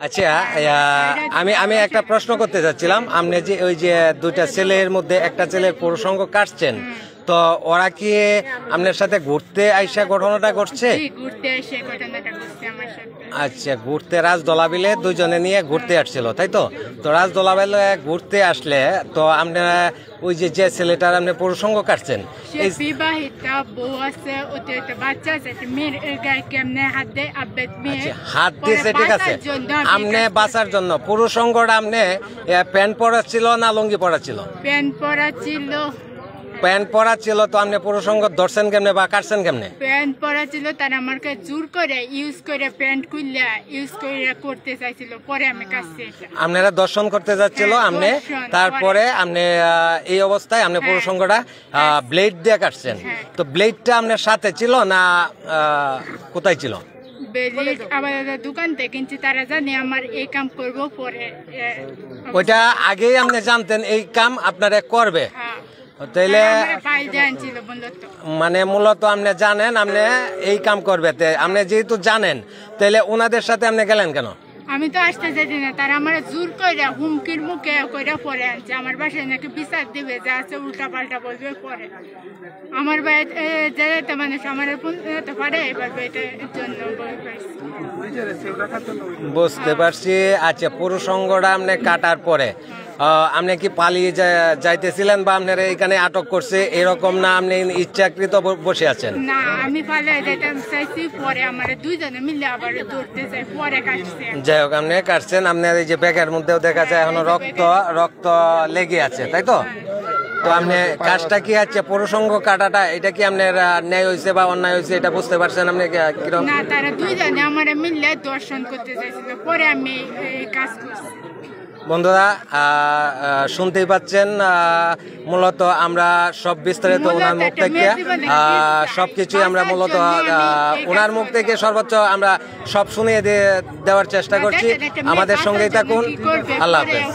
আচ্ছা, আমি আমি একটা প্রশ্ন করতে চাচ্ছিলাম। আপনি যে ওই যে দুইটা ছেলের মধ্যে একটা ছেলের প্রসঙ্গ কাটছেন, তো ওরা কি আপনার সাথে ঘুরতে আইসা ঘটনাটা ঘটছে? আচ্ছা, ঘুরতে রাজ দলাবিলে দুইজনে নিয়ে ঘুরতে আসছিল, তাই তো? তো রাজ দলাবিলে ঘুরতে আসলে তো আপনারা ওই যে যে ছেলেটার আপনি প্রসঙ্গ কাটছেন, হাত দিয়েছে, ঠিক আছে। আপনি বাঁচার জন্য প্রসঙ্গটা আপনি প্যান্ট পরা ছিল না লুঙ্গি পরা ছিল? প্যান্ট পরা ছিল। প্যান্ট পরা ছিল, তো আপনি প্রসঙ্গ ধরছেন কেমনে বা কাটছেন কেমনে? প্যান্ট পরা ছিল, তার আমাকে জোর করে ইউজ করে প্যান্ট খুললা ইউজ করে করতে চাইছিল, পরে আমি কাটছি। আপনারা দর্শন করতে যাচ্ছিল আপনি, তারপরে আপনি এই অবস্থায় আপনি প্রসঙ্গটা ব্লেড দিয়ে কাটছেন। তো ব্লেডটা আপনার সাথে ছিল না কোথায় ছিল? দোকান থেকে কিনছি, তারা জানে আমার এই কাম করবো পরে। ওইটা আগেই আপনি জানতেন এই কাম আপনারা করবে? তাইলে মানে মূলত আপনি জানেন আপনি এই কাম করবে, আপনি যেহেতু জানেন তাইলে ওনাদের সাথে আপনি গেলেন কেন? আমি তো আসতে চাইছি না, তারা আমার জোর করে হুমকির মুখে করে পরে আনছে। আমার বাসায় নাকি বিচার দিবে, যা আছে উল্টা পাল্টা বলবে পরে। আমার বাড়িতে মানুষ আমার পারে, এবার এটার জন্য বুঝতে পারছি। আচ্ছা, প্রসঙ্গটা আপনি কাটার পরে আপনি কি পালিয়ে যাইতেছিলেন বা আপনার এখানে আটক করছে এরকম না, আপনি ইচ্ছাকৃত বসে আছেন? না, আমি পালিয়ে যেতে চাইছি, পরে আমার দুইজনে মিলে আবার ধরতে চাই, পরে কাটছে। যাই হোক, আপনি কাটছেন। আপনার এই যে ব্যাগের মধ্যেও দেখা যায় এখনো রক্ত লেগে আছে, তাই তো? তো আপনি কাজটা কি আছে প্রসঙ্গ কাটাটা, এটা কি আপনার ন্যায় হয়েছে বা অন্যায় হয়েছে এটা বুঝতে পারছেন আপনি কিরকম? না, তারা দুইজনে আমার মিলে দর্শন করতে চাইছিল, পরে আমি এই কাজ করছি। বন্ধুরা শুনতেই পাচ্ছেন, মূলত আমরা সব বিস্তারিত ওনার মুখ থেকে সবকিছুই আমরা মূলত ওনার মুখ থেকে সর্বোচ্চ আমরা সব শুনিয়ে দেওয়ার চেষ্টা করছি। আমাদের সঙ্গেই থাকুন। আল্লাহ হাফেজ।